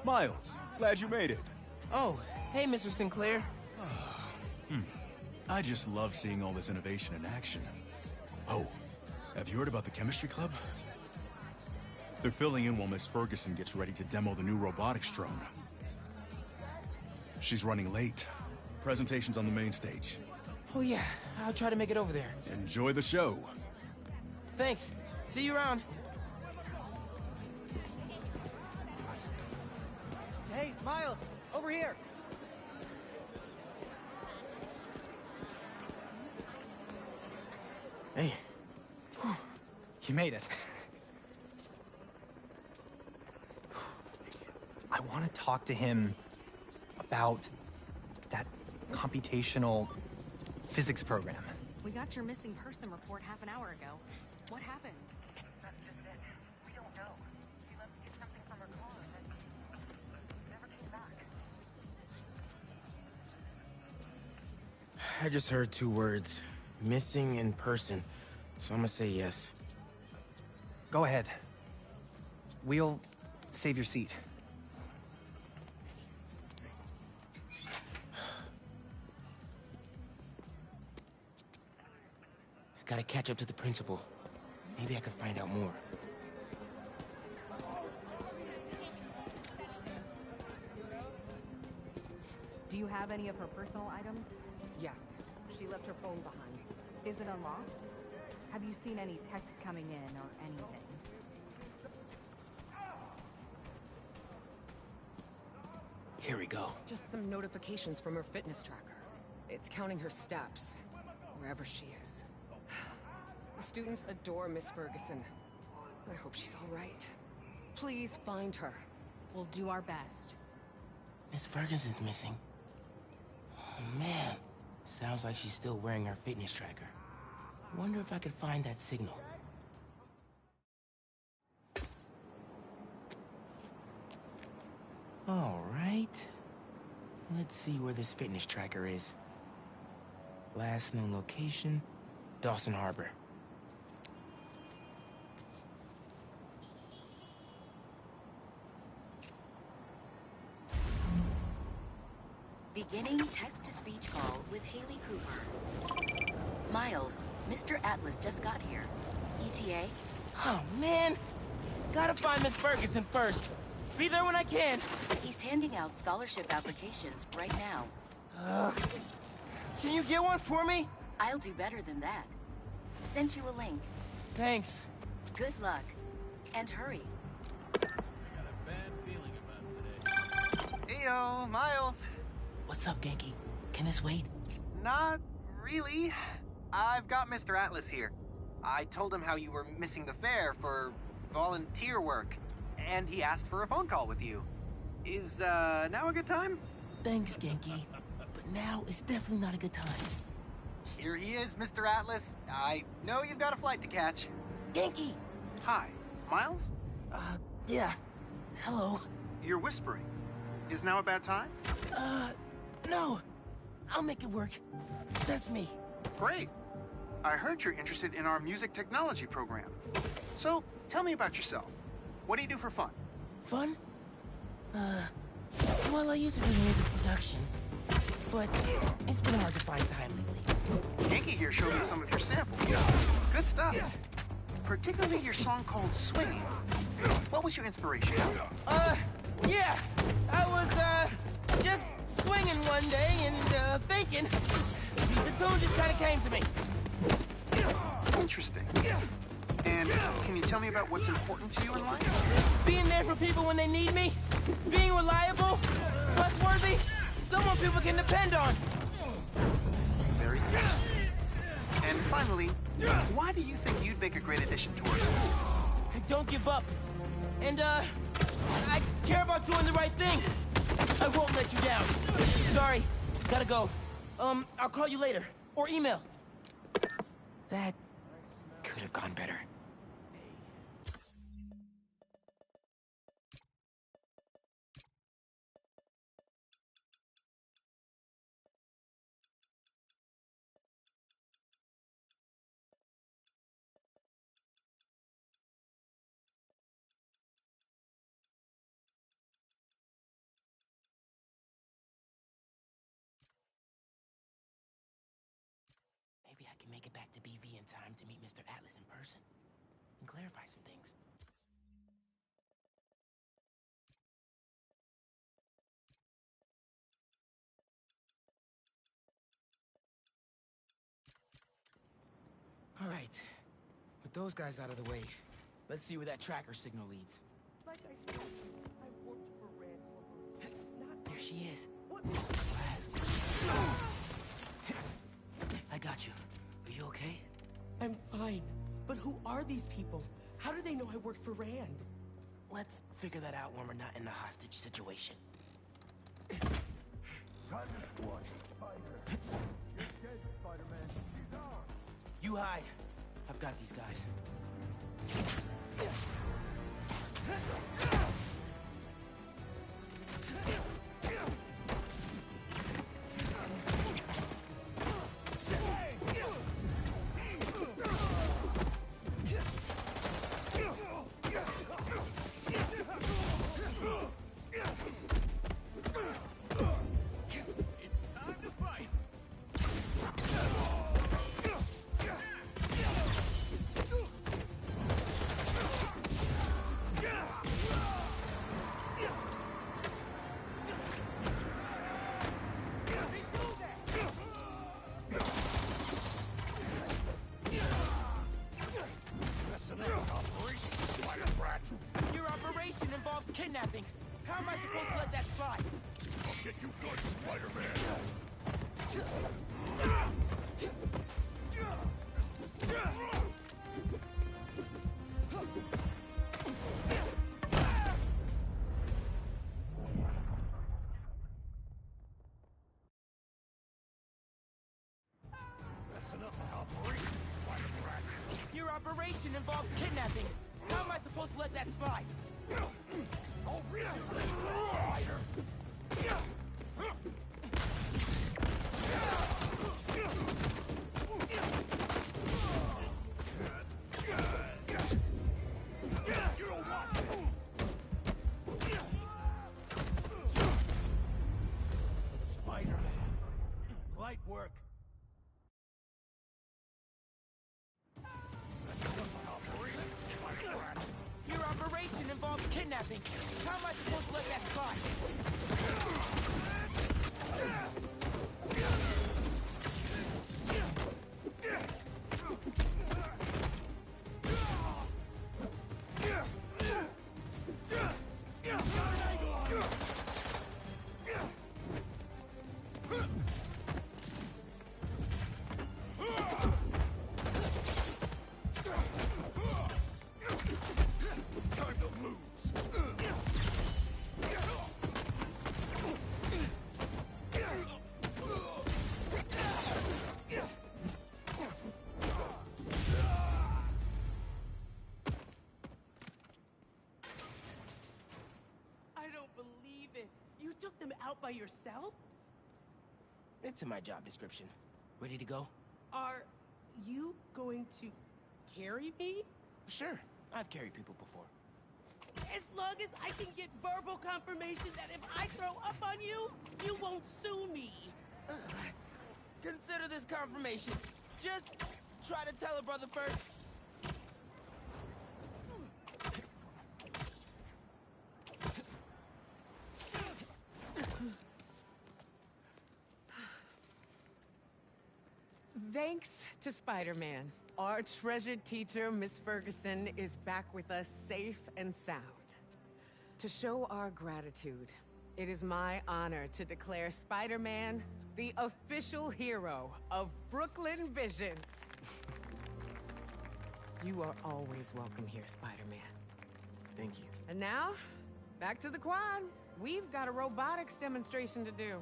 Miles, glad you made it. Oh, hey, Mr. Sinclair. I just love seeing all this innovation in action. Oh, have you heard about the chemistry club? They're filling in while Miss Ferguson gets ready to demo the new robotics drone. She's running late. Presentation's on the main stage. Oh, yeah, I'll try to make it over there. Enjoy the show. Thanks. See you around. Hey, Miles, over here. Hey. You made it. I want to talk to him about that computational physics program. We got your missing person report half an hour ago. What happened? That's just it. We don't know. She left something from her car and then never came back. I just heard 2 words. Missing in person. So I'm gonna say yes. Go ahead. We'll save your seat. Gotta catch up to the principal. Maybe I can find out more. Do you have any of her personal items? Yes. She left her phone behind. Is it unlocked? Have you seen any texts coming in or anything? Here we go. Just some notifications from her fitness tracker. It's counting her steps, wherever she is. The students adore Miss Ferguson. I hope she's all right. Please find her. We'll do our best. Miss Ferguson's missing. Oh, man. Sounds like she's still wearing her fitness tracker. Wonder if I could find that signal. All right. Let's see where this fitness tracker is. Last known location, Dawson Harbor. Beginning text-to-speech call with Haley Cooper. Miles, Mr. Atlas just got here. ETA? Oh, man. Gotta find Miss Ferguson first. Be there when I can. He's handing out scholarship applications right now. Can you get one for me? I'll do better than that. Sent you a link. Thanks. Good luck. And hurry. Heyo, Miles. What's up, Genki? Can this wait? Not really. I've got Mr. Atlas here. I told him how you were missing the fair for volunteer work, and he asked for a phone call with you. Is, now a good time? Thanks, Genki. But now is definitely not a good time. Here he is, Mr. Atlas. I know you've got a flight to catch. Genki! Hi, Miles? Yeah. Hello. You're whispering. Is now a bad time? No. I'll make it work. That's me. Great. I heard you're interested in our music technology program. So, tell me about yourself. What do you do for fun? Fun? Well, I used to do music production, but it's been hard to find time lately. Yankee here showed me some of your samples. Good stuff. Particularly your song called Swinging. What was your inspiration? Yeah. I was, just swinging one day and, thinking. The tune just kind of came to me. Interesting. And can you tell me about what's important to you in life? Being there for people when they need me. Being reliable. Trustworthy. Someone people can depend on. Very interesting. And finally, why do you think you'd make a great addition to our school? I don't give up. And, I care about doing the right thing. I won't let you down. Sorry. Gotta go. I'll call you later. Or email. That could have gone better. can make it back to BV in time to meet Mr. Atlas in person and clarify some things. All right, with those guys out of the way, let's see where that tracker signal leads. Like I said, I worked for Red. Not There she is. what? So fast. I got you. Are you okay? I'm fine. But who are these people? How do they know I work for Rand? Let's figure that out when we're not in a hostage situation. Time to squash Spider. You're dead, Spider-Man. She's ours. You hide. I've got these guys. Your operation involved kidnapping. How am I supposed to let that slide? I'll get you good, Spider-Man. Messing up my operation, Spider-Man. Your operation involved kidnapping. How am I supposed to let that slide? Oh, really? Spider! You don't want this. Spider-Man. Light work. Your operation involved kidnapping. How am I supposed to let that slide? Time to lose. I don't believe it. You took them out by yourself? It's in my job description. Ready to go? Are you going to carry me? Sure. I've carried people before. As long as I can get verbal confirmation that if I throw up on you, you won't sue me. Consider this confirmation. Just try to tell a brother first. Thanks to Spider-Man, our treasured teacher, Miss Ferguson, is back with us safe and sound. To show our gratitude, it is my honor to declare Spider-Man the official hero of Brooklyn Visions. You are always welcome here, Spider-Man. Thank you. And now, back to the quad. We've got a robotics demonstration to do.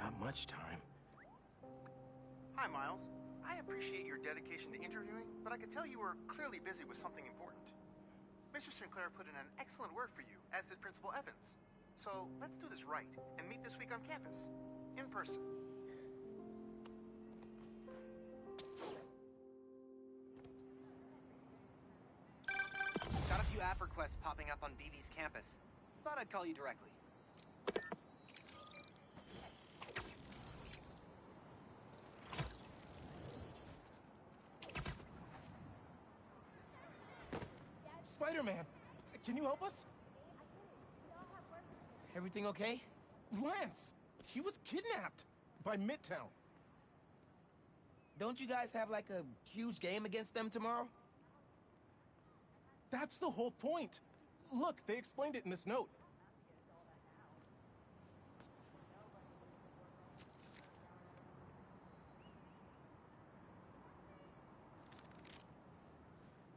Not much time. Hi, Miles. I appreciate your dedication to interviewing, but I could tell you were clearly busy with something important. Mr. Sinclair put in an excellent word for you, as did Principal Evans. So let's do this right and meet this week on campus, in person. job requests popping up on BB's campus. Thought I'd call you directly. Spider-Man, can you help us? Everything okay? Lance, he was kidnapped by Midtown. Don't you guys have like a huge game against them tomorrow? That's the whole point. Look, they explained it in this note.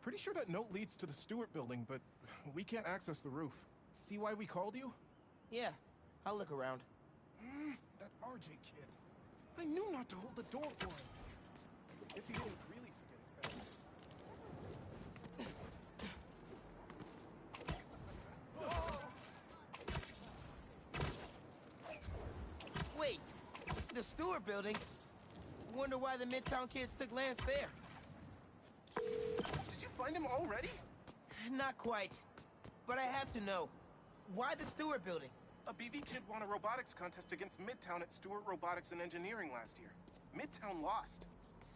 Pretty sure that note leads to the Stewart building, but we can't access the roof. See why we called you? Yeah, I'll look around. That RJ kid. I knew not to hold the door for him. Guess he didn't really forget his past. Wait, the Stewart building? Wonder why the Midtown kids took Lance there. Did you find him already? Not quite, but I have to know. Why the Stewart building? A BB kid won a robotics contest against Midtown at Stewart Robotics and Engineering last year. Midtown lost.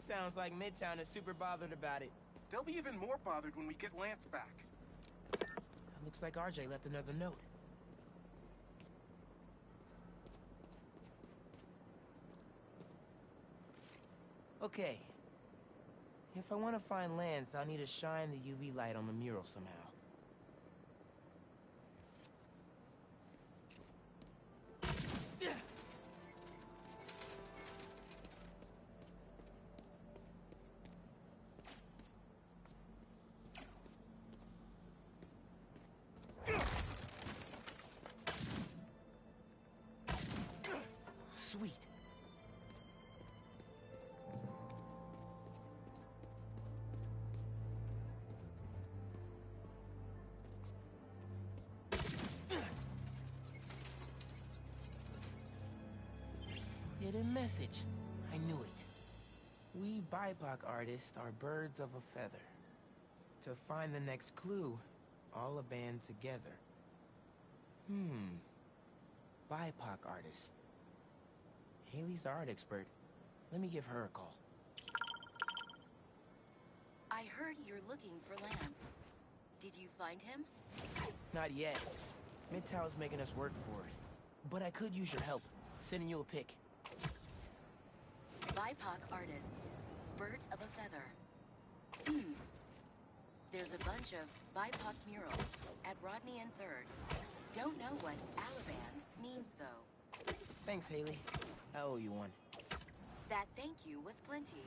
Sounds like Midtown is super bothered about it. They'll be even more bothered when we get Lance back. Looks like RJ left another note. Okay. If I want to find Lance, I'll need to shine the UV light on the mural somehow. Sweet. Hidden message. I knew it. We BIPOC artists are birds of a feather. To find the next clue, all a band together. BIPOC artists. Haley's the art expert. Let me give her a call. I heard you're looking for Lance. Did you find him? Not yet. Midtown's making us work for it. But I could use your help. Sending you a pic. BIPOC artists. Birds of a feather. There's a bunch of BIPOC murals at Rodney and 3rd. Don't know what Alaband means, though. Thanks, Haley. I owe you one. That thank you was plenty.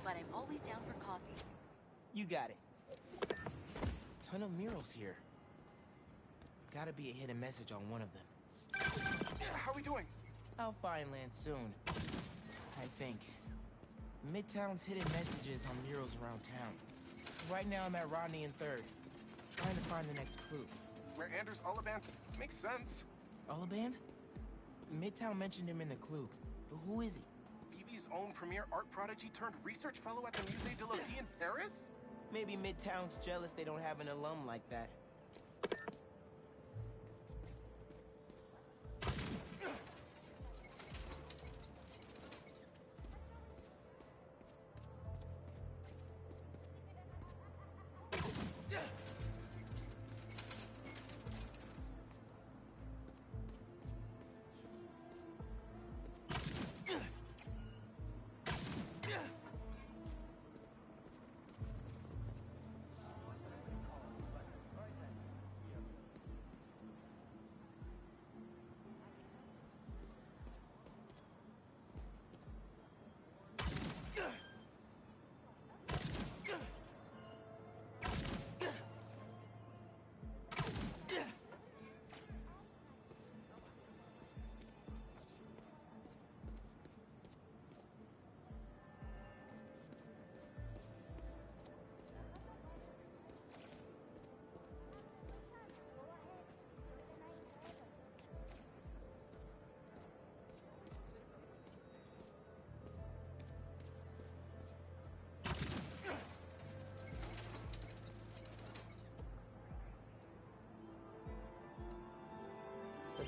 But I'm always down for coffee. You got it. Ton of murals here. Gotta be a hidden message on one of them. How we doing? I'll find Lance soon. I think. Midtown's hidden messages on murals around town. Right now I'm at Rodney and 3rd. Trying to find the next clue. Where Anders Olivan makes sense. Olivan? Midtown mentioned him in the clue. But who is he? BB's own premier art prodigy turned research fellow at the Musée de la Vie in Paris? Maybe Midtown's jealous they don't have an alum like that.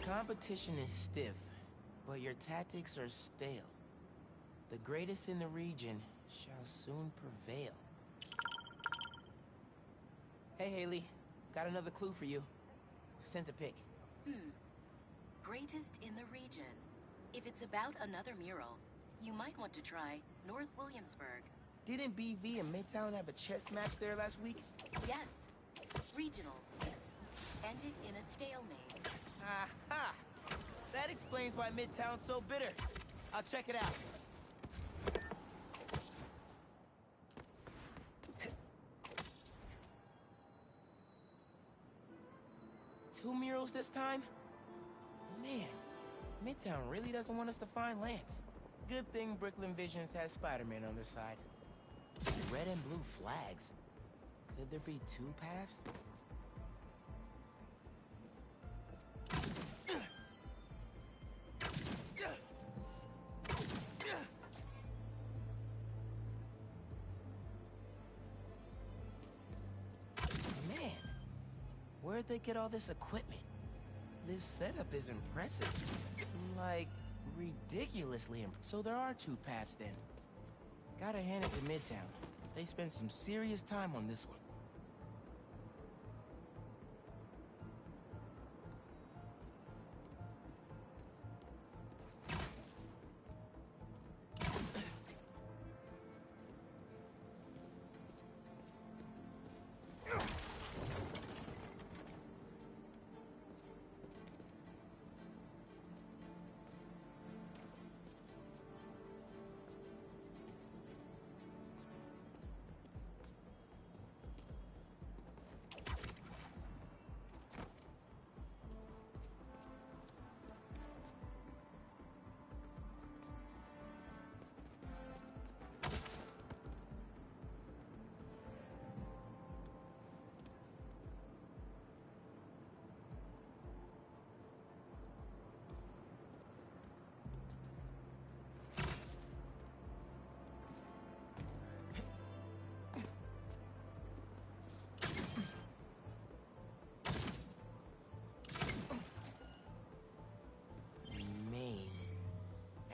Competition is stiff, but your tactics are stale. The greatest in the region shall soon prevail. Hey, Haley. Got another clue for you. Sent a pic. Greatest in the region. If it's about another mural, you might want to try North Williamsburg. Didn't BV and Midtown have a chess match there last week? Yes. Regionals. Ended in a stalemate. Aha! That explains why Midtown's so bitter. I'll check it out. Two murals this time? Man, Midtown really doesn't want us to find Lance. Good thing Brooklyn Visions has Spider-Man on their side. Red and blue flags. Could there be two paths? Man, where'd they get all this equipment? This setup is impressive. Like, ridiculously impressive. So there are two paths then. Gotta hand it to Midtown. They spent some serious time on this one.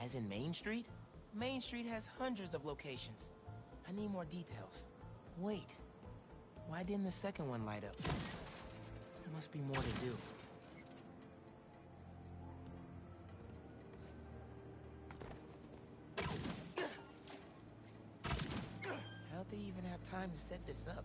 As in Main Street? Main Street has hundreds of locations. I need more details. Wait, why didn't the second one light up? Must be more to do. How'd they even have time to set this up?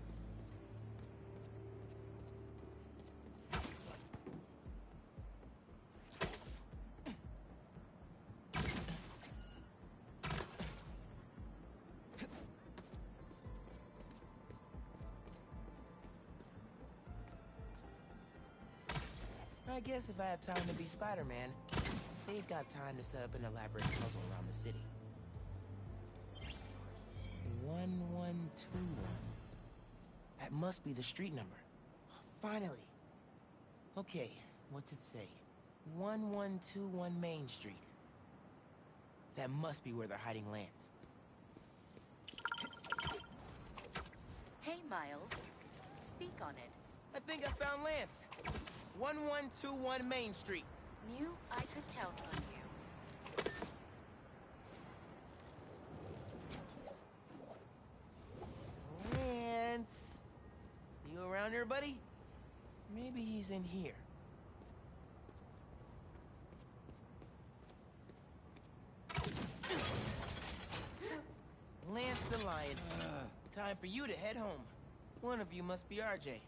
I guess if I have time to be Spider-Man, they've got time to set up an elaborate puzzle around the city. 1121. That must be the street number. Finally. Okay, what's it say? 1121 Main Street. That must be where they're hiding Lance. Hey, Miles. Speak on it. I think I found Lance. 1121 Main Street. Knew I could count on you. Lance. You around here, buddy? Maybe he's in here. Lance the Lion. Time for you to head home. One of you must be RJ.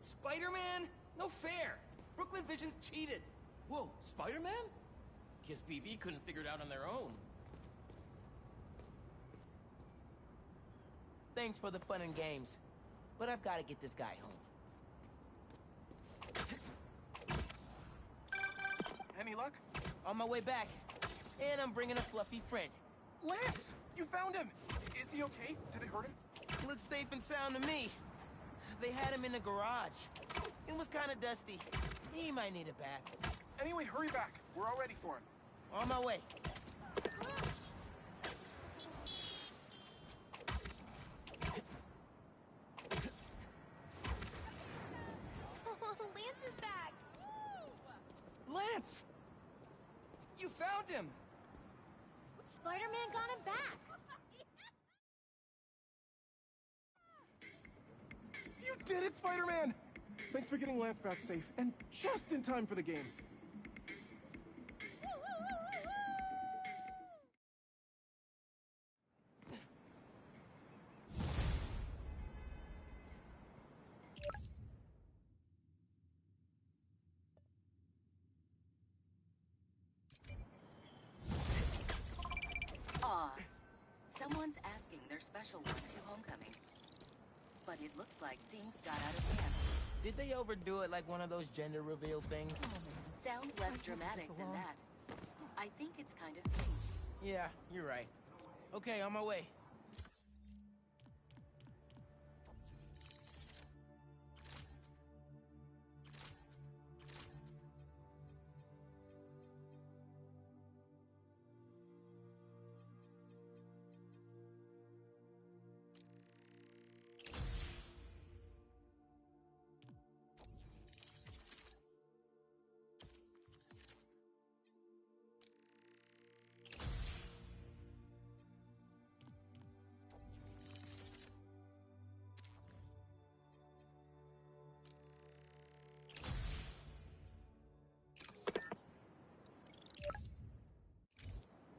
Spider-Man? No fair! Brooklyn Visions cheated! Whoa, Spider-Man? Guess BV couldn't figure it out on their own. Thanks for the fun and games, but I've got to get this guy home. Any luck? On my way back, and I'm bringing a fluffy friend. Lance! You found him! Is he okay? Did they hurt him? Looks safe and sound to me. They had him in the garage. It was kind of dusty. He might need a bath. Anyway, hurry back. We're all ready for him. On my way. Lance is back! Lance! Miles! You found him! Spider-Man got him back! You did it, Spider-Man! Thanks for getting Lance back safe, and just in time for the game. Aw, someone's asking their special one to homecoming. But it looks like things got out of hand. Did they overdo it like one of those gender reveal things? Sounds less dramatic than that. I think it's kind of sweet. Yeah, you're right. Okay, on my way.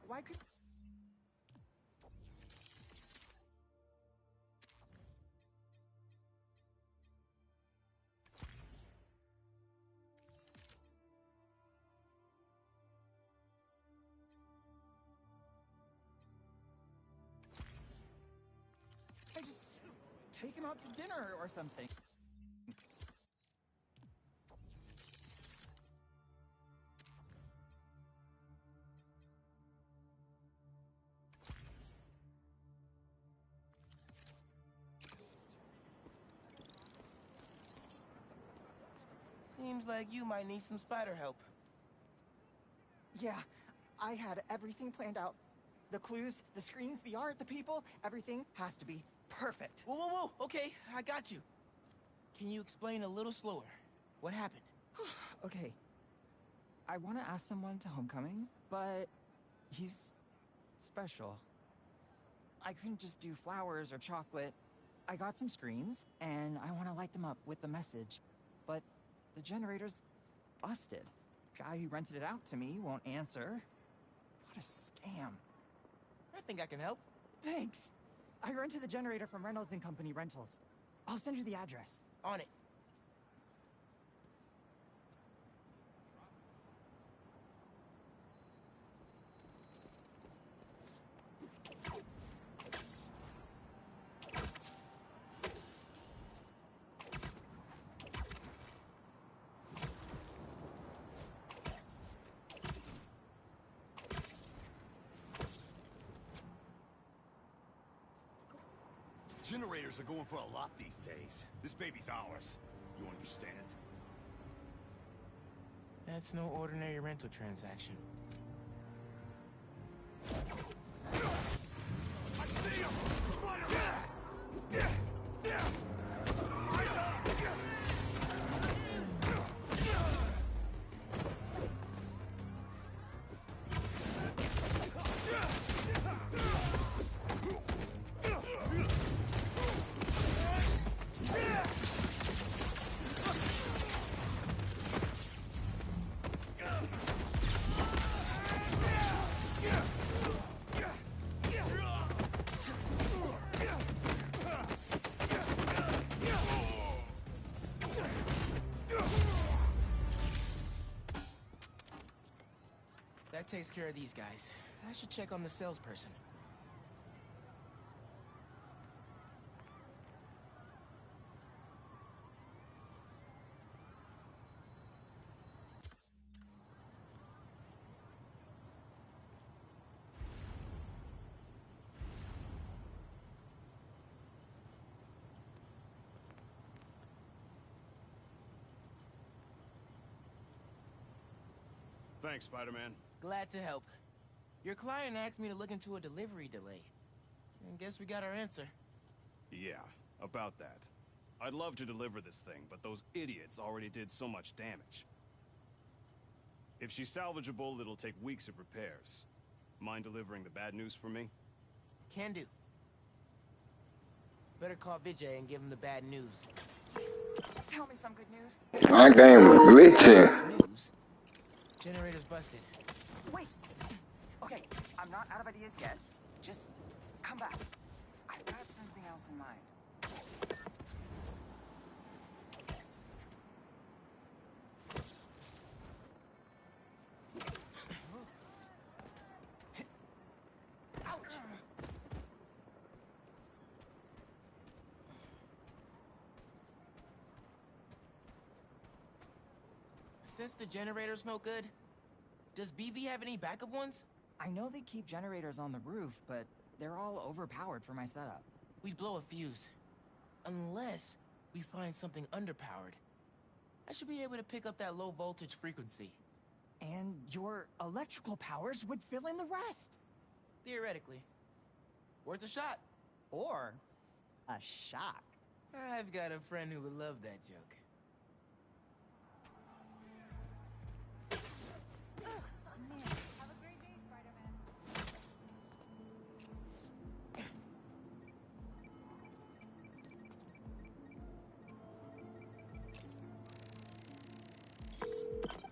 Why could... I just take him out to dinner or something. Seems like you might need some spider help. Yeah, I had everything planned out. The clues, the screens, the art, the people, everything has to be perfect. Whoa, whoa, whoa! Okay, I got you. Can you explain a little slower? What happened? Okay. I want to ask someone to homecoming, but he's special. I couldn't just do flowers or chocolate. I got some screens, and I want to light them up with the message. But the generator's busted. Guy who rented it out to me won't answer. What a scam. I think I can help. Thanks. I rented the generator from Reynolds and Company Rentals. I'll send you the address. On it. Generators are going for a lot these days. This baby's ours. You understand? That's no ordinary rental transaction. I see him! Spider-Man! That takes care of these guys. I should check on the salesperson. Thanks, Spider-Man. Glad to help. Your client asked me to look into a delivery delay. And guess we got our answer. Yeah, about that. I'd love to deliver this thing, but those idiots already did so much damage. If she's salvageable, it'll take weeks of repairs. Mind delivering the bad news for me? Can do. Better call Vijay and give him the bad news. Tell me some good news. My game was glitching. News? Generator's busted. Wait. Okay, I'm not out of ideas yet. Just come back. I've got something else in mind. Since the generator's no good, does BV have any backup ones? I know they keep generators on the roof, but they're all overpowered for my setup. We'd blow a fuse. Unless we find something underpowered. I should be able to pick up that low voltage frequency. And your electrical powers would fill in the rest. Theoretically. Worth a shot. Or a shock. I've got a friend who would love that joke. Have a great day, Spider-Man.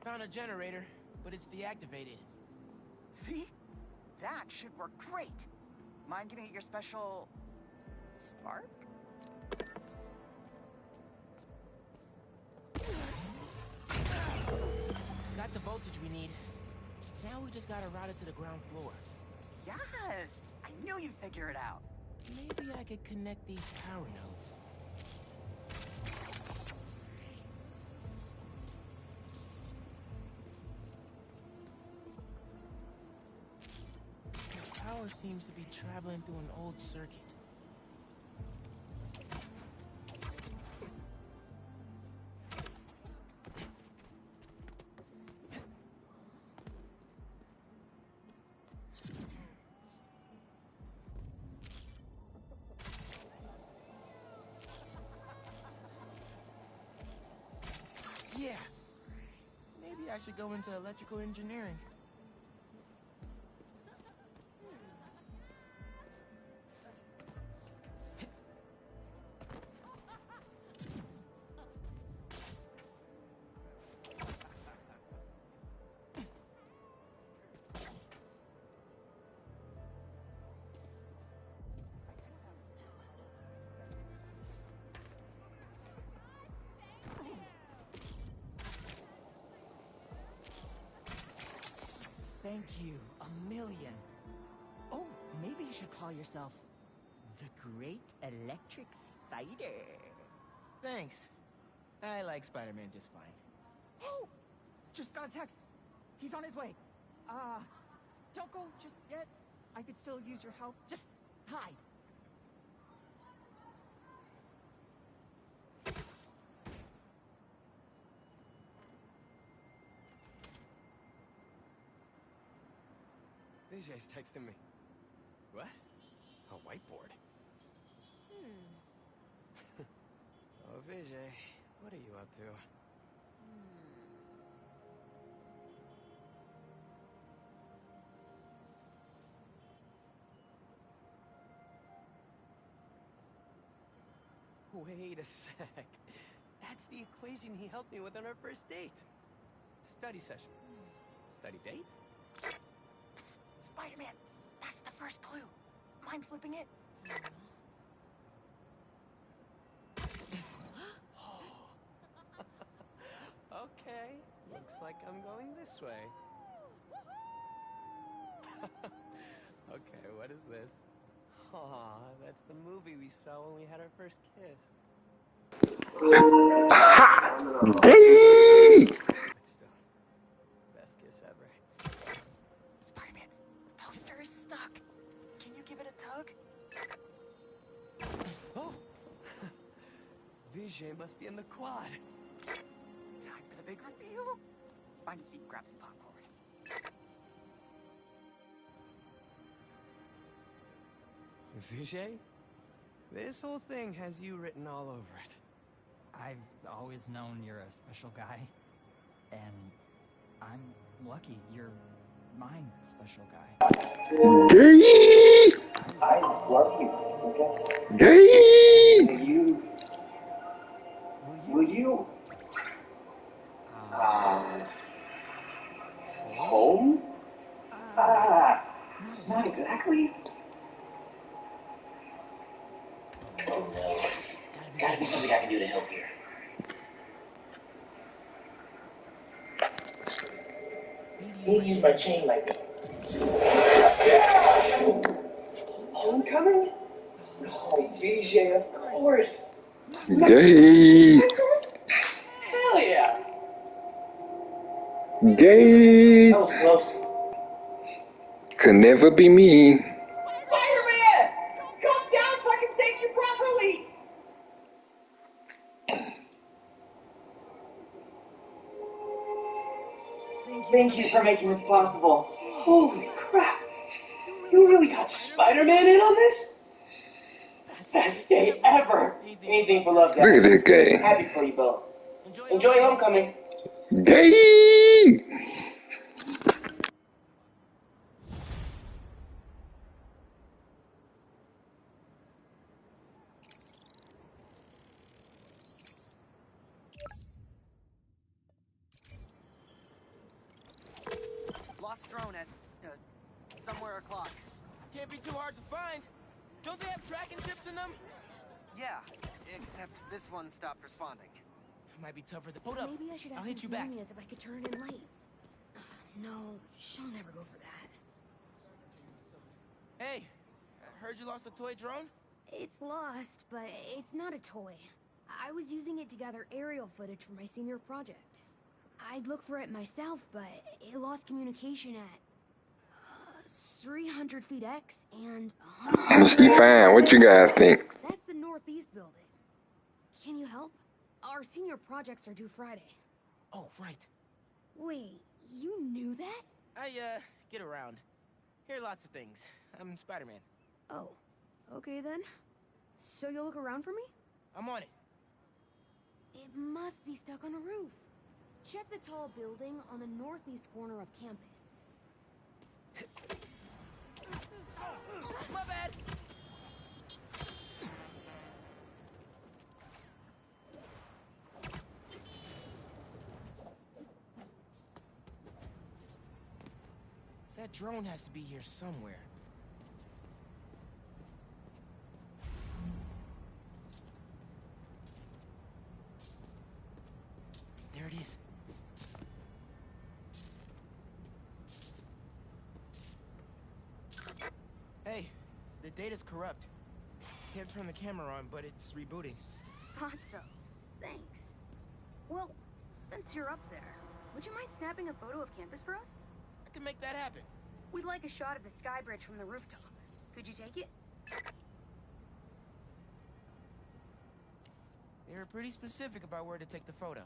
Found a generator, but it's deactivated. See? That should work great. Mind giving it your special... spark? Got the voltage we need. Now we just gotta route it to the ground floor. Yes! I knew you'd figure it out. Maybe I could connect these power nodes. The power seems to be traveling through an old circuit. Yeah. Maybe I should go into electrical engineering. Thank you, a million. Oh, maybe you should call yourself the Great Electric Spider. Thanks. I like Spider-Man just fine. Oh! Just got a text. He's on his way. Don't go just yet. I could still use your help. Just hide. Vijay's texting me. What? A whiteboard? Oh, Vijay, what are you up to? Wait a sec. That's the equation he helped me with on our first date. Study session. Study date? Spider-Man, that's the first clue. Mind flipping it? Okay, looks like I'm going this way. Okay, what is this? Aw, that's the movie we saw when we had our first kiss. Hey! But still, best kiss ever. Spider-Man, the poster is stuck. Can you give it a tug? Oh! Vijay must be in the quad. Time for the big reveal. Find a seat and grab some popcorn. Vijay? This whole thing has you written all over it. I've always known you're a special guy. And I'm lucky you're my special guy. Gay! I love you. Guess Gay! Will you? Home? Not exactly. Oh no. Gotta be something I can do to help here. Need to use my chain lightning. Homecoming? Oh, BJ, of course. Gay! Hell yeah. Gay! That was close. Could never be me. Spiderman! Come down so I can thank you properly! Thank you for making this possible. Holy crap! You really got Spider-Man in on this? Best day ever! Anything for love, guys. Look at this guy. Happy for you both. Enjoy homecoming. Gay! Lost drone at somewhere o'clock. Can't be too hard to find. Don't they have tracking chips in them? Yeah, except this one stopped responding. Might be tougher than. Hold up. Maybe I should ask I'll hit you back. Miscellaneous if I could turn in light. No, she'll never go for that. Hey, I heard you lost a toy drone? It's lost, but it's not a toy. I was using it to gather aerial footage for my senior project. I'd look for it myself, but it lost communication at 300 feet X and 100. Must be fine. What you guys think? That's the northeast building. Can you help? Our senior projects are due Friday. Oh, right. Wait, you knew that? I, get around. Hear lots of things. I'm Spider-Man. Oh, okay then. So you'll look around for me? I'm on it. It must be stuck on a roof. Check the tall building on the northeast corner of campus. My bad! That drone has to be here somewhere. There it is. Hey, the data's corrupt. Can't turn the camera on, but it's rebooting. Thought so. Thanks. Well, since you're up there, would you mind snapping a photo of campus for us? I can make that happen. We'd like a shot of the sky bridge from the rooftop. Could you take it? They were pretty specific about where to take the photo.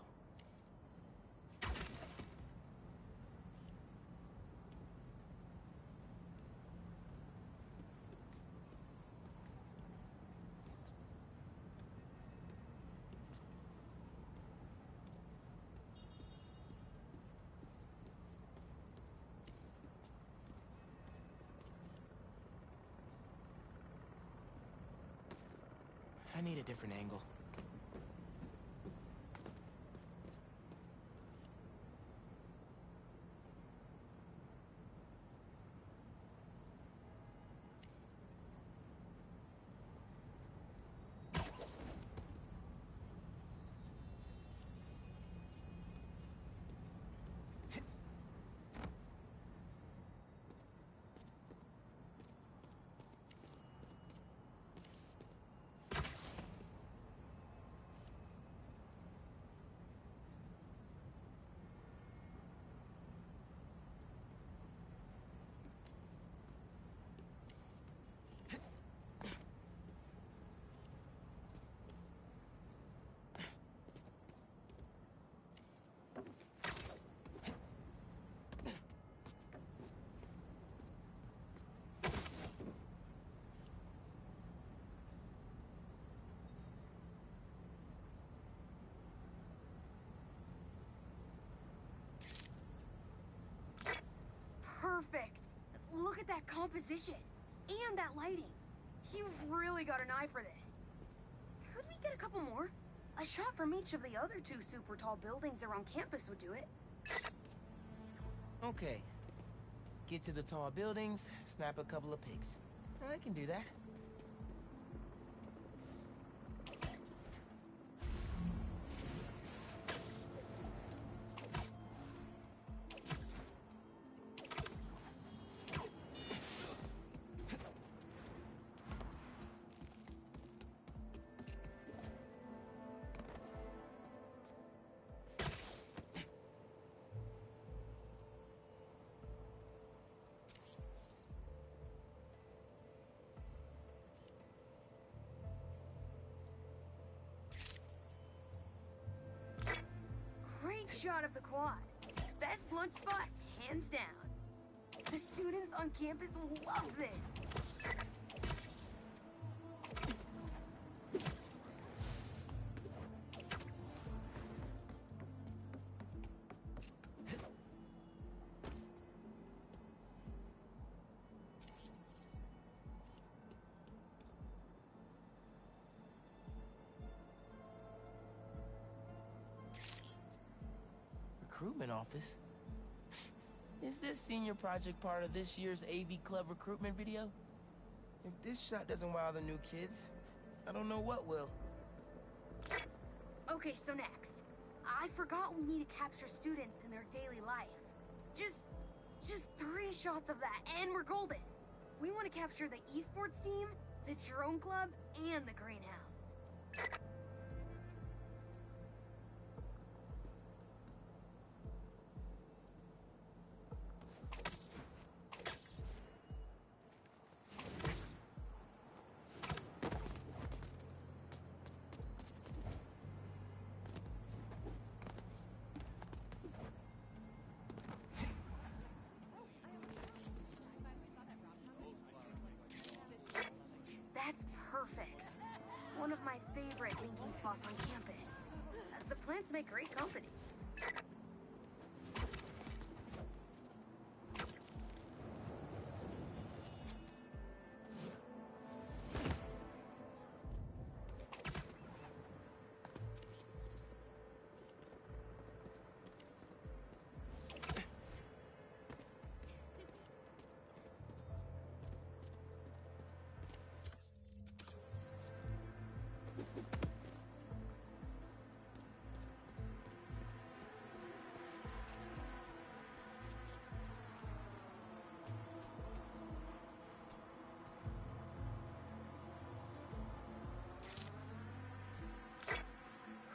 I need a different angle. composition. And that lighting. You've really got an eye for this. Could we get a couple more? A shot from each of the other 2 super tall buildings around campus would do it. Okay. Get to the tall buildings, snap a couple of pics. I can do that. Great shot of the quad. Best lunch spot, hands down. The students on campus will love this. Recruitment office? Is this senior project part of this year's AV Club recruitment video? If this shot doesn't wow the new kids, I don't know what will. Okay, so next. I forgot we need to capture students in their daily life. Just 3 shots of that, and we're golden. We want to capture the esports team, the drone club, and the greenhouse. That's perfect. One of my favorite thinking spots on campus. The plants make great company.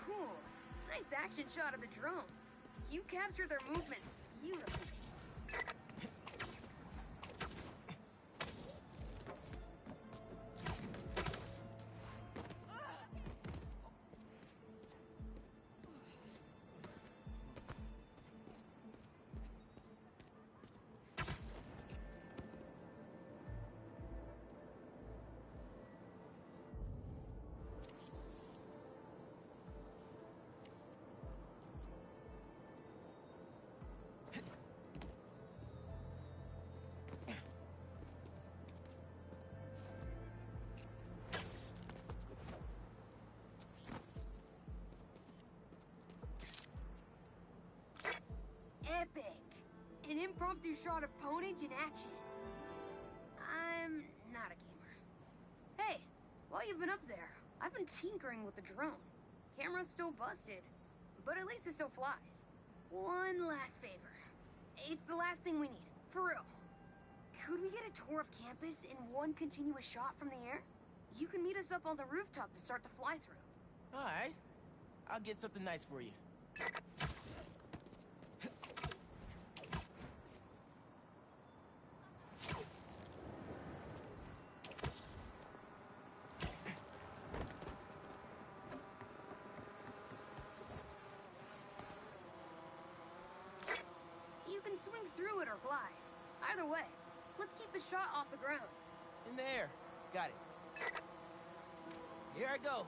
Cool. Nice action shot of the drones. You capture their movements beautifully. Epic! An impromptu shot of Ponage in action. I'm not a gamer. Hey, while you've been up there, I've been tinkering with the drone. Camera's still busted, but at least it still flies. One last favor. It's the last thing we need, for real. Could we get a tour of campus in one continuous shot from the air? You can meet us up on the rooftop to start the fly-through. Alright. I'll get something nice for you. You can swing through it or glide. Either way, let's keep the shot off the ground. In the air. Got it. Here I go.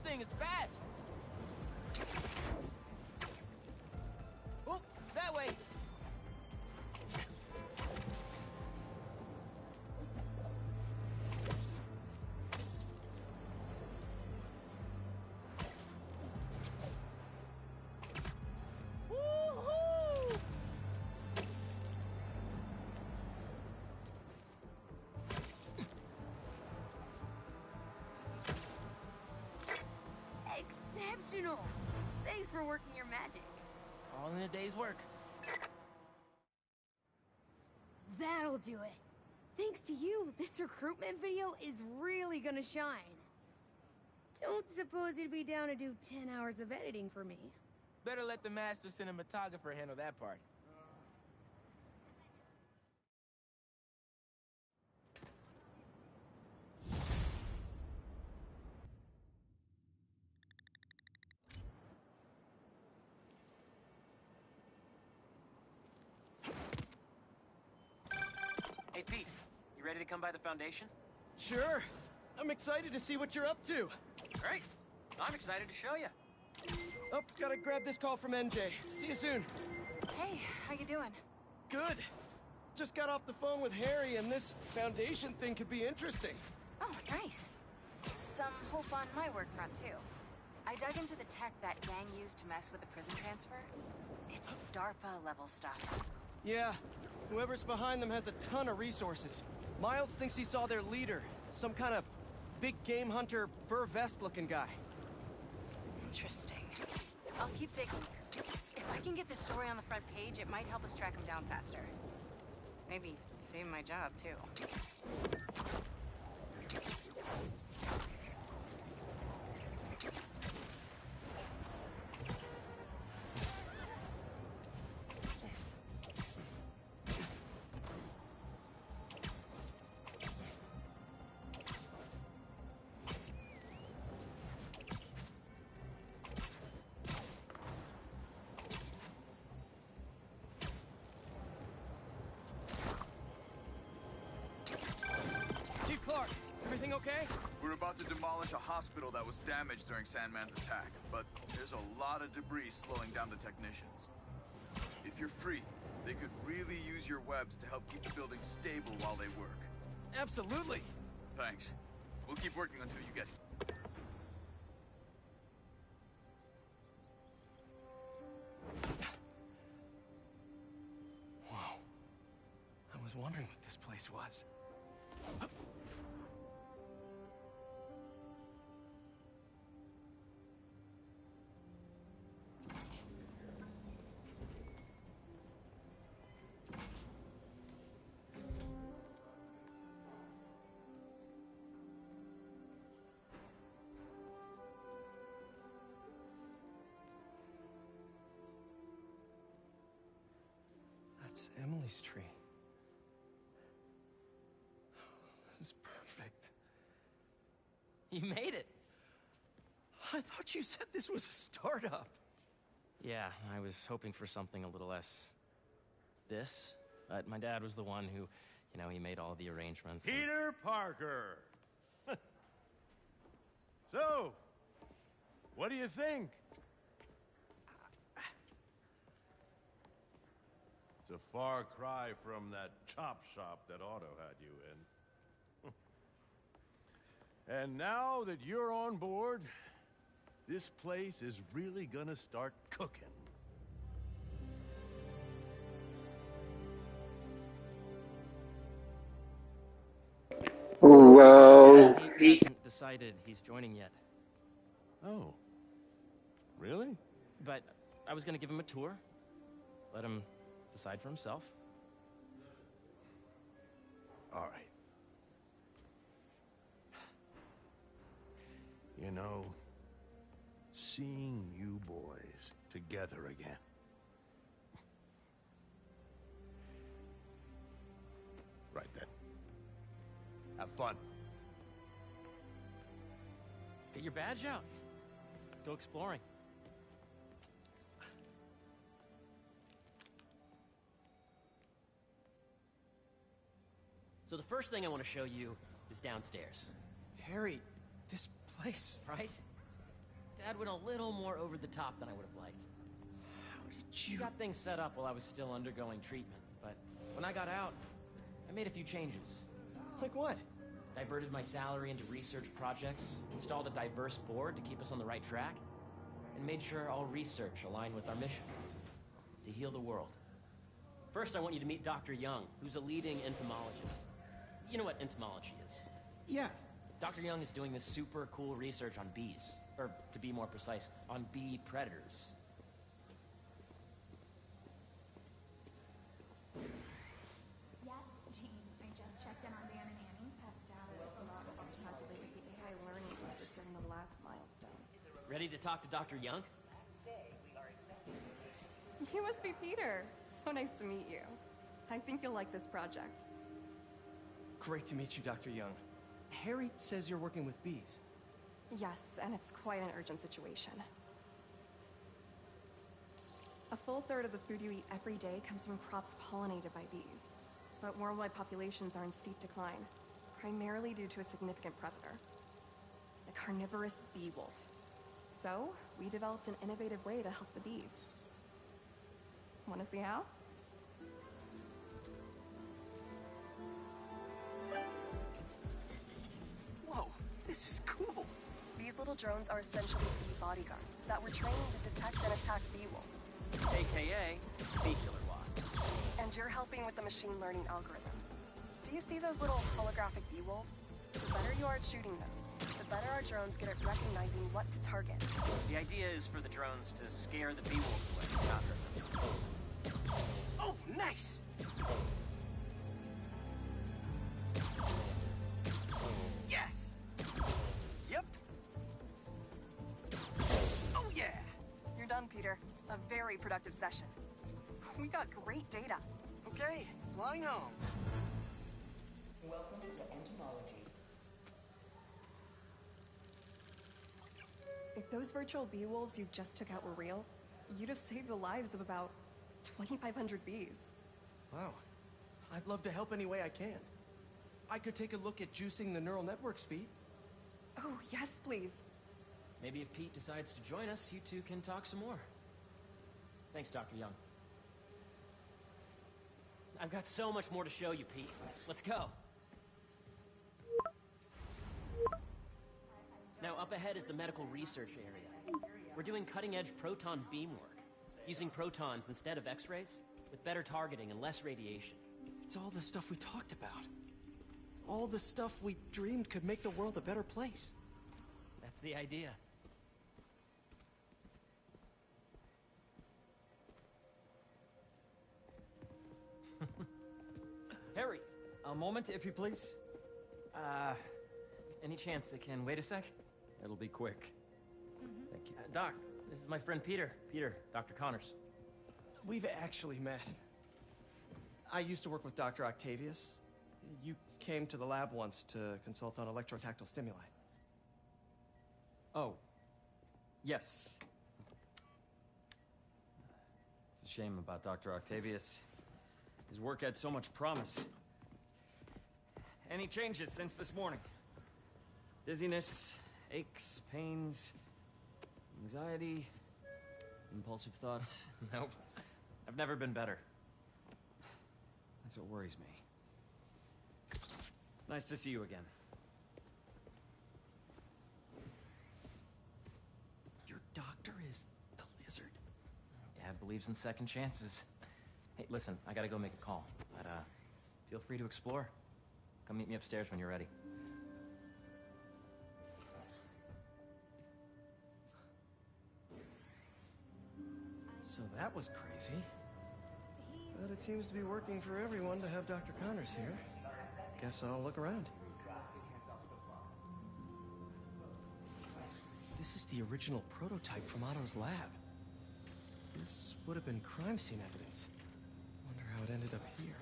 thing. It's fast. Oh, that way. Woohoo! Exceptional! Thanks for working your magic. All in a day's work. That'll do it. Thanks to you, this recruitment video is really gonna shine. Don't suppose you'd be down to do 10 hours of editing for me? Better let the master cinematographer handle that part. Hey, Pete. You ready to come by the Foundation? Sure. I'm excited to see what you're up to. Great. I'm excited to show you. Oh, gotta grab this call from NJ. See you soon. Hey, how you doing? Good. Just got off the phone with Harry, and this Foundation thing could be interesting. Oh, nice. Some hope on my work front, too. I dug into the tech that gang used to mess with the prison transfer. It's DARPA-level stuff. Yeah, whoever's behind them has a ton of resources. Miles thinks he saw their leader, some kind of big game hunter, fur vest-looking guy. Interesting. I'll keep digging. If I can get this story on the front page, it might help us track him down faster. Maybe save my job, too. Chief Clark, everything okay? We're about to demolish a hospital that was damaged during Sandman's attack, but there's a lot of debris slowing down the technicians. If you're free, they could really use your webs to help keep the building stable while they work. Absolutely. Thanks. We'll keep working until you get here. Wow. I was wondering what this place was. That's Emily's tree. This is perfect. You made it. I thought you said this was a startup. Yeah, I was hoping for something a little less this, but my dad was the one who, he made all the arrangements. Peter Parker! So, what do you think? It's a far cry from that chop shop that Otto had you in. And now that you're on board, this place is really gonna start cooking. Wow. He hasn't decided he's joining yet. Oh. Really? But I was gonna give him a tour. Let him decide for himself. All right. You know, seeing you boys together again. Right then. Have fun. Get your badge out. Let's go exploring. So the first thing I want to show you is downstairs. Harry, this place... Right? Dad went a little more over the top than I would have liked. How did you... He got things set up while I was still undergoing treatment, but when I got out, I made a few changes. Like what? Diverted my salary into research projects, installed a diverse board to keep us on the right track, and made sure all research aligned with our mission, to heal the world. First, I want you to meet Dr. Young, who's a leading entomologist. You know what entomology is? Yeah. Dr. Young is doing this super cool research on bees, or to be more precise, on bee predators. Yes, Jean. I just checked in on Dan and Annie. A lot of us calculated the AI learning budget during the last milestone. Ready to talk to Dr. Young? You must be Peter. So nice to meet you. I think you'll like this project. Great to meet you, Dr. Young. Harry says you're working with bees. Yes, and it's quite an urgent situation. A full third of the food you eat every day comes from crops pollinated by bees. But worldwide populations are in steep decline, primarily due to a significant predator, the carnivorous bee wolf. So, we developed an innovative way to help the bees. Want to see how? Whoa, this is cool. These little drones are essentially bee bodyguards that were trained to detect and attack bee wolves. AKA, bee killer wasps. And you're helping with the machine learning algorithm. Do you see those little holographic bee wolves? The better you are at shooting those, the better our drones get at recognizing what to target. The idea is for the drones to scare the bee wolves away, not hurt them. Oh, nice! Yes! Yep. Oh, yeah! You're done, Peter. A very productive session. We got great data. Okay, flying home. Welcome to entomology. If those virtual bee wolves you just took out were real, you'd have saved the lives of about 2,500 bees. Wow. I'd love to help any way I can. I could take a look at juicing the neural network speed. Oh, yes, please. Maybe if Pete decides to join us, you two can talk some more. Thanks, Dr. Young. I've got so much more to show you, Pete. Let's go. Now, up ahead is the medical research area. We're doing cutting-edge proton beam work, using protons instead of X-rays, with better targeting and less radiation. It's all the stuff we talked about. All the stuff we dreamed could make the world a better place. That's the idea. Harry, a moment, if you please. Any chance it can wait a sec? It'll be quick. Thank you. Doc, this is my friend Peter. Peter, Dr. Connors. We've actually met. I used to work with Dr. Octavius. You came to the lab once to consult on electrotactile stimuli. Oh. Yes. It's a shame about Dr. Octavius. His work had so much promise. Any changes since this morning? Dizziness, aches, pains, anxiety, impulsive thoughts? Nope. I've never been better. That's what worries me. Nice to see you again. Your doctor is the lizard. Dad believes in second chances. Hey, listen, I gotta go make a call. But, feel free to explore. Come meet me upstairs when you're ready. So that was crazy. But it seems to be working for everyone to have Dr. Connors here. Guess I'll look around. This is the original prototype from Otto's lab. This would have been crime scene evidence. Wonder how it ended up here.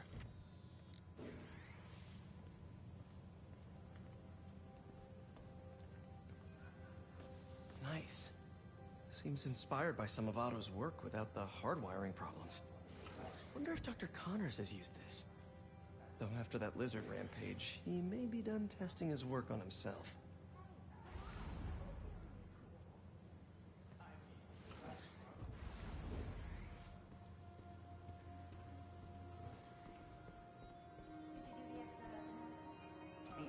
Nice. Seems inspired by some of Otto's work without the hardwiring problems. Wonder if Dr. Connors has used this. Though after that lizard rampage, he may be done testing his work on himself.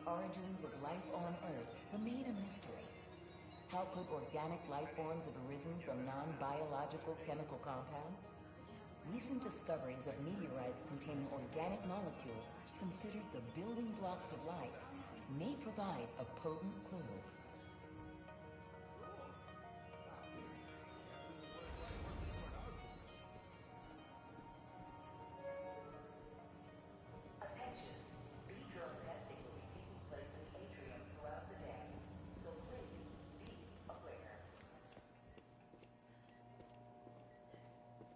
origins of life on Earth remain a mystery. How could organic life forms have arisen from non-biological chemical compounds? Recent discoveries of meteorites containing organic molecules considered the building blocks of life may provide a potent clue. Attention. B-drone testing will be taking place in the atrium throughout the day, so please be aware.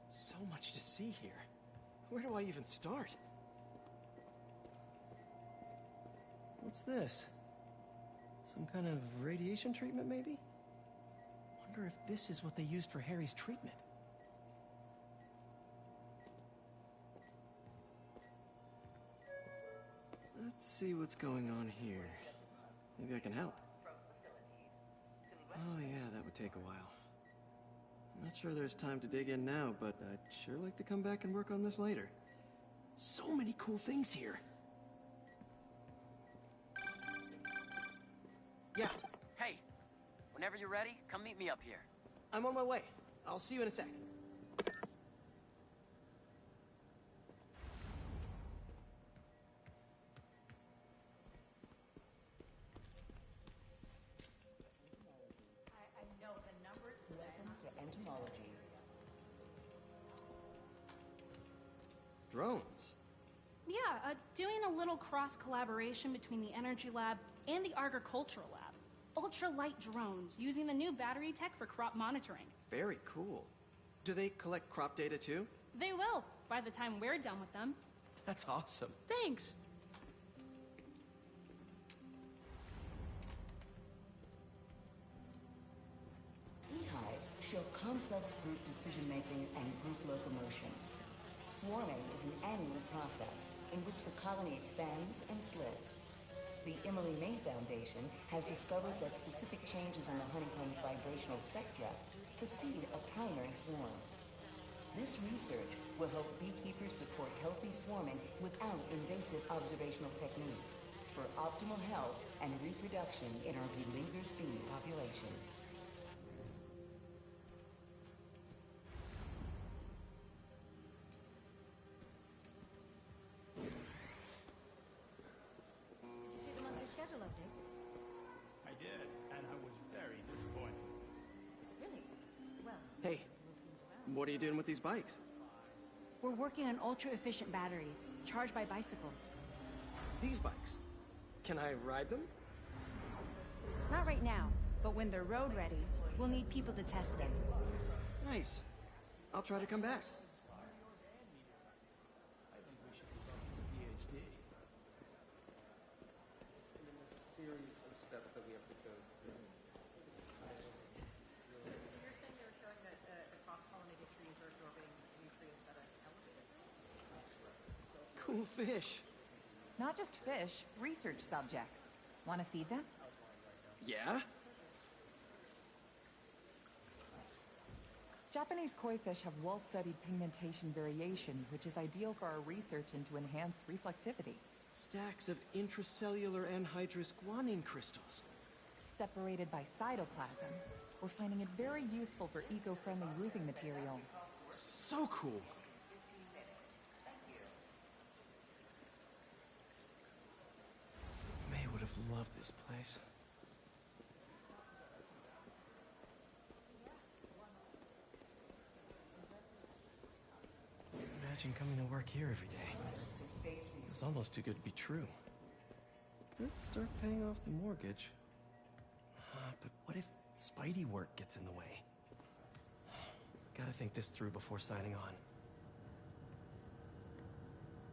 So much to see here. Where do I even start? What's this? Some kind of radiation treatment, maybe? Wonder if this is what they used for Harry's treatment. Let's see what's going on here. Maybe I can help. Oh yeah, that would take a while. I'm not sure there's time to dig in now, but I'd sure like to come back and work on this later. So many cool things here. Yeah. Hey, whenever you're ready, come meet me up here. I'm on my way. I'll see you in a sec. I know the numbers. Welcome to entomology. Drones? Yeah, doing a little cross-collaboration between the Energy Lab and the Agricultural Lab. Ultralight drones, using the new battery tech for crop monitoring. Very cool. Do they collect crop data too? They will, by the time we're done with them. That's awesome. Thanks. Beehives show complex group decision-making and group locomotion. Swarming is an annual process in which the colony expands and splits. The Emily May Foundation has discovered that specific changes in the honeycomb's vibrational spectra precede a primary swarm. This research will help beekeepers support healthy swarming without invasive observational techniques for optimal health and reproduction in our beleaguered bee population. Did you see the monthly schedule update? I did, and I was very disappointed. Really? Well, Hey, what are you doing with these bikes? we're working on ultra-efficient batteries, charged by bicycles. These bikes? Can I ride them? Not right now, but when they're road ready, we'll need people to test them. Nice. I'll try to come back. I think we should move up to PhD. And then there's a series of steps that we have to go through. You're saying they were showing that the cross-pollinated trees are absorbing nutrients at an elevated rate? Cool fish. Not just fish, research subjects. Want to feed them? Yeah? Japanese koi fish have well-studied pigmentation variation, which is ideal for our research into enhanced reflectivity. Stacks of intracellular anhydrous guanine crystals. Separated by cytoplasm, we're finding it very useful for eco-friendly roofing materials. So cool. May would have loved this place. Imagine coming to work here every day. It's almost too good to be true. Let's start paying off the mortgage. But what if Spidey work gets in the way? Gotta think this through before signing on.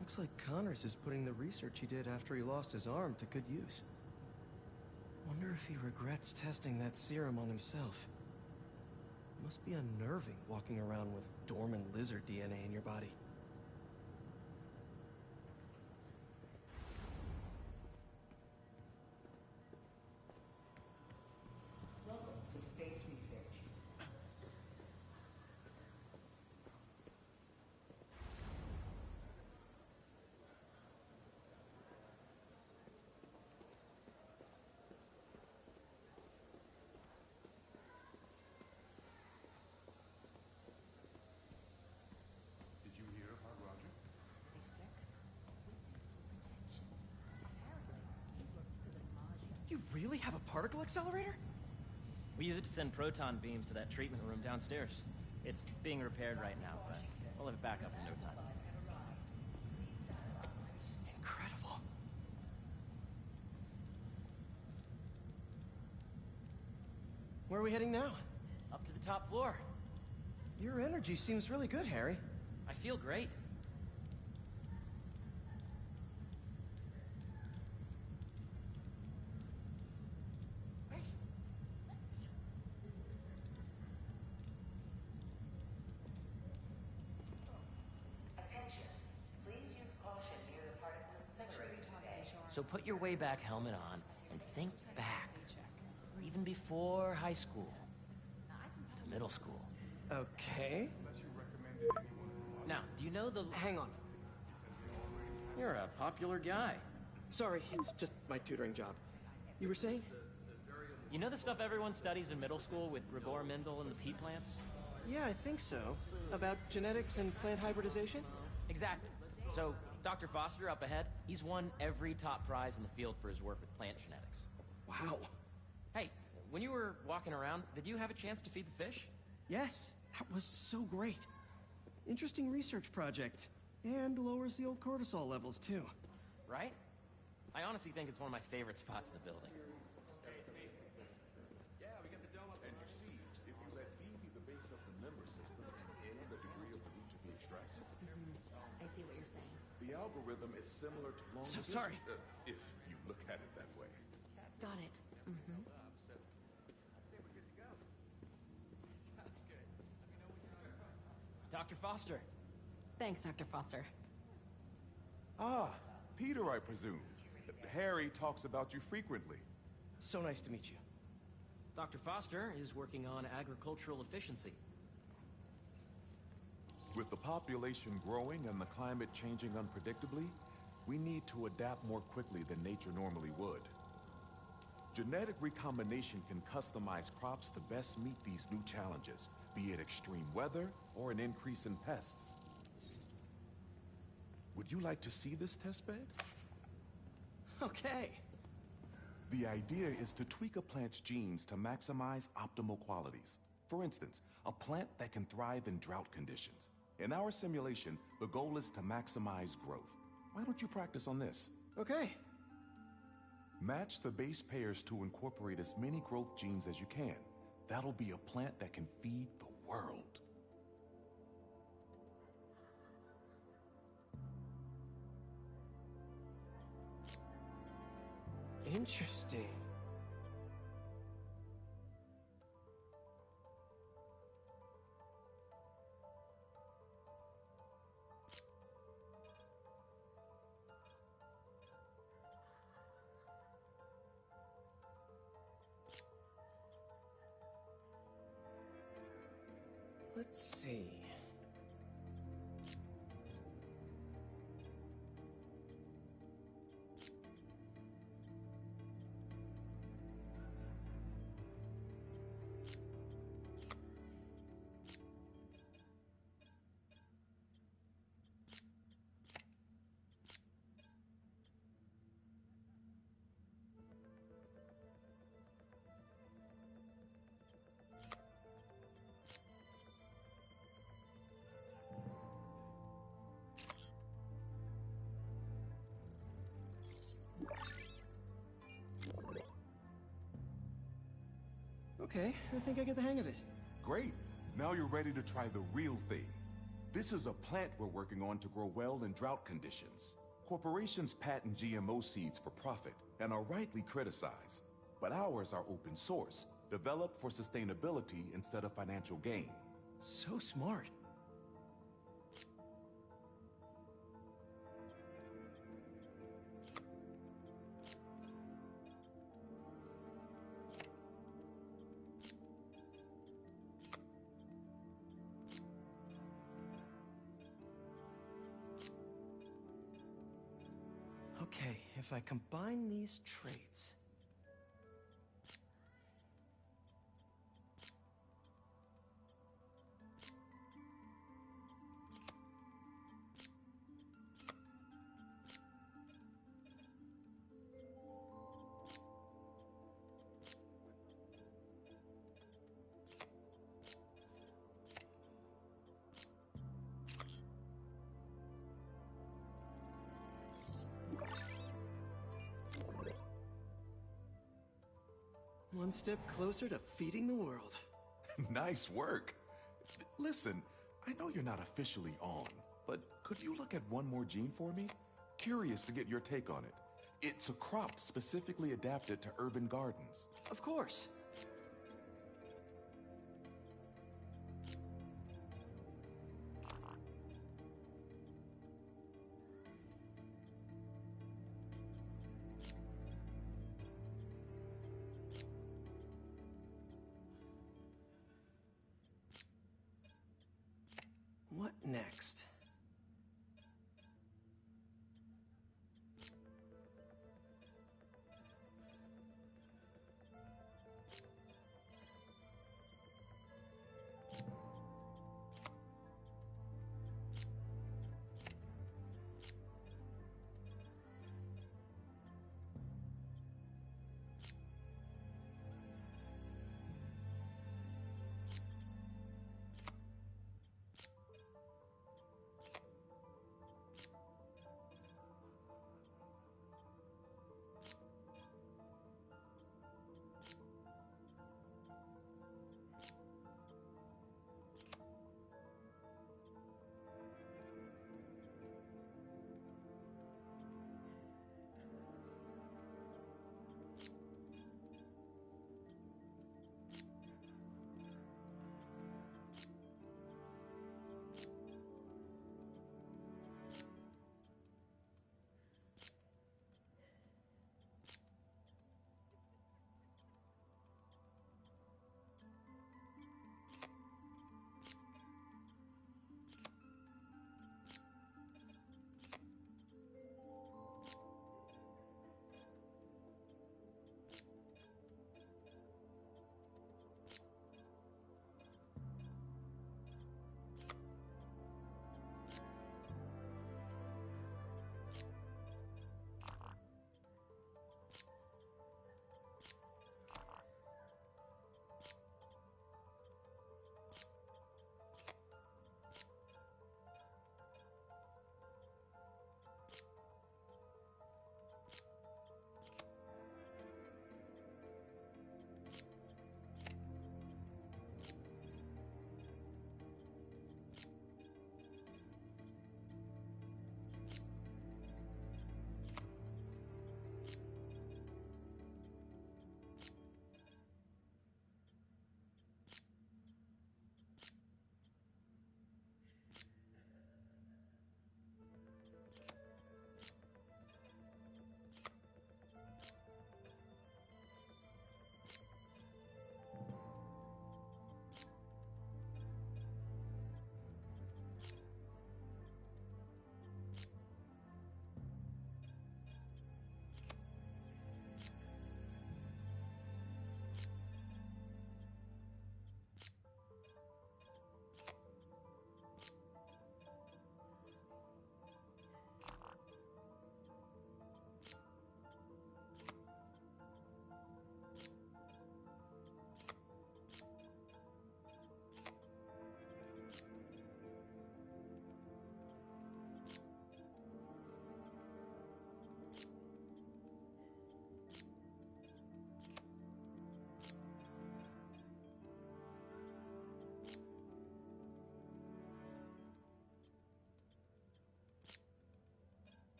Looks like Connors is putting the research he did after he lost his arm to good use. Wonder if he regrets testing that serum on himself. Must be unnerving walking around with dormant lizard DNA in your body. Welcome to space research. really have a particle accelerator? We use it to send proton beams to that treatment room downstairs. It's being repaired right now, but we'll have it back up in no time. Incredible. Where are we heading now? Up to the top floor. Your energy seems really good, Harry. I feel great. Attention. Please use caution near the particle accelerator today. So put your way back helmet on and think back. Even before high school. To middle school. Okay. Now, do you know the... Hang on. You're a popular guy. Sorry, it's just my tutoring job. You were saying? You know the stuff everyone studies in middle school with Gregor Mendel and the pea plants? Yeah, I think so. About genetics and plant hybridization? Exactly. So, Dr. Foster up ahead, he's won every top prize in the field for his work with plant genetics. Wow. Hey, when you were walking around, did you have a chance to feed the fish? Yes, that was so great. Interesting research project. And lowers the old cortisol levels, too. Right? I honestly think it's one of my favorite spots in the building. Yeah, we got the dome up. And you see, if you let D be the base of the member system and the degree of the each of the extraction, I see what you're saying. the algorithm is similar to long So division, sorry. if you look at it that way. Got it. Mm-hmm. Dr. Foster. Thanks, Dr. Foster. Ah, Peter, I presume. Harry talks about you frequently. So nice to meet you. Dr. Foster is working on agricultural efficiency. With the population growing and the climate changing unpredictably, we need to adapt more quickly than nature normally would. Genetic recombination can customize crops to best meet these new challenges, be it extreme weather or an increase in pests. Would you like to see this testbed? Okay. The idea is to tweak a plant's genes to maximize optimal qualities. For instance, a plant that can thrive in drought conditions. In our simulation, the goal is to maximize growth. Why don't you practice on this? Okay. Match the base pairs to incorporate as many growth genes as you can. That'll be a plant that can feed the world. Interesting. Let's see. Okay, I think I get the hang of it. Great. Now you're ready to try the real thing. This is a plant we're working on to grow well in drought conditions. Corporations patent GMO seeds for profit and are rightly criticized. But ours are open source, developed for sustainability instead of financial gain. So smart. Okay, if I combine these traits... One step closer to feeding the world. Nice work. Listen, I know you're not officially on, but could you look at one more gene for me? Curious to get your take on it. It's a crop specifically adapted to urban gardens. Of course. What next?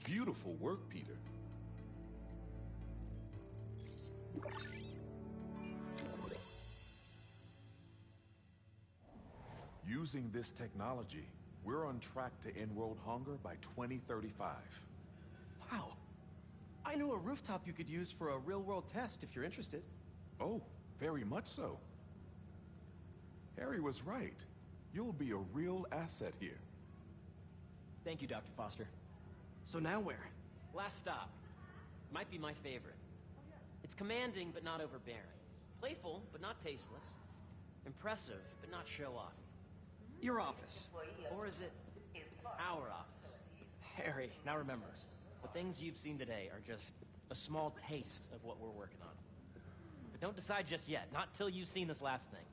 Beautiful work, Peter. Using this technology, we're on track to end world hunger by 2035. Wow. I know a rooftop you could use for a real-world test if you're interested. Oh, very much so. Harry was right. You'll be a real asset here. Thank you, Dr. Foster. So now where? Last stop. Might be my favorite. It's commanding, but not overbearing. Playful, but not tasteless. Impressive, but not show-off. Your office. Or is it our office? Harry. Now remember, the things you've seen today are just a small taste of what we're working on. But don't decide just yet, not till you've seen this last thing.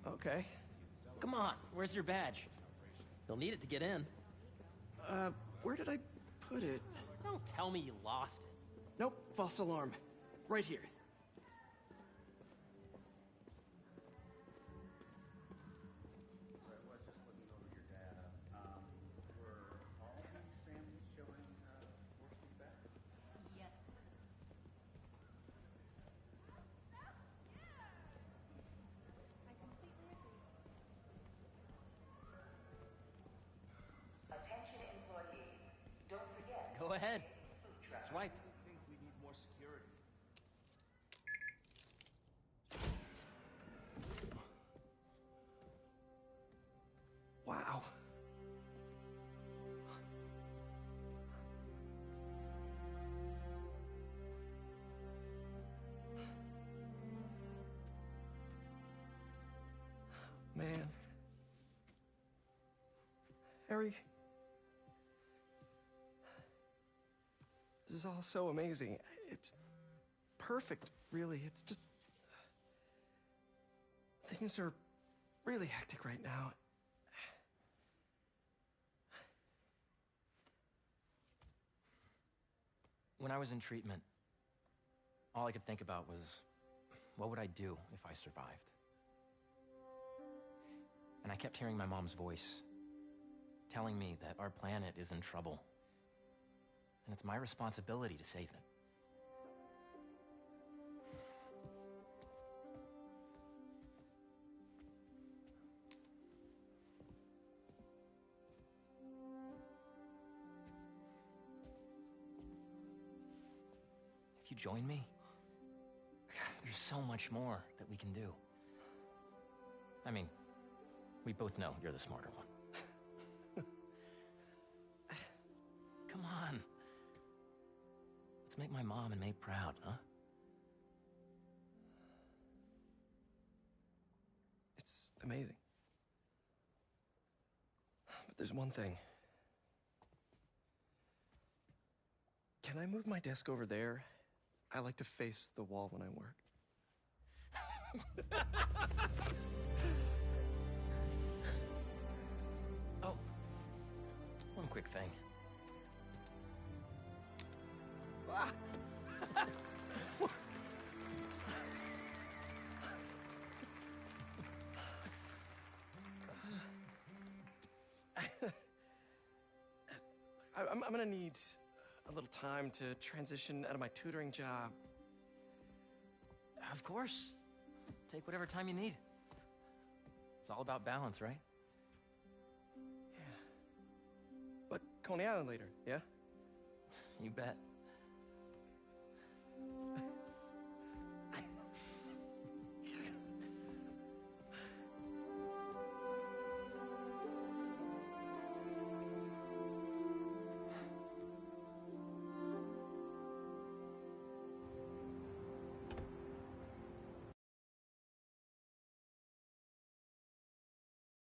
Okay. Come on, where's your badge? You'll need it to get in. Where did I put it? Don't tell me you lost it. Nope, false alarm. Right here. So I was just looking over your data. Were all these samples showing worse feedback? Yep. Attention employees. Don't forget. Go ahead. Swipe. I think we need more security. Wow. Man. Harry. This is all so amazing. It's perfect, really. It's just... Things are really hectic right now. When I was in treatment, all I could think about was, what would I do if I survived? And I kept hearing my mom's voice, telling me that our planet is in trouble, and it's my responsibility to save it. If you join me, there's so much more that we can do. I mean, we both know you're the smarter one. Come on. Let's make my mom and May proud, huh? It's amazing. But there's one thing. Can I move my desk over there? I like to face the wall when I work. Oh, one quick thing. Ah. I'm gonna need a little time to transition out of my tutoring job. Of course. Take whatever time you need. It's all about balance, right? Yeah. But Coney Island later, yeah? You bet.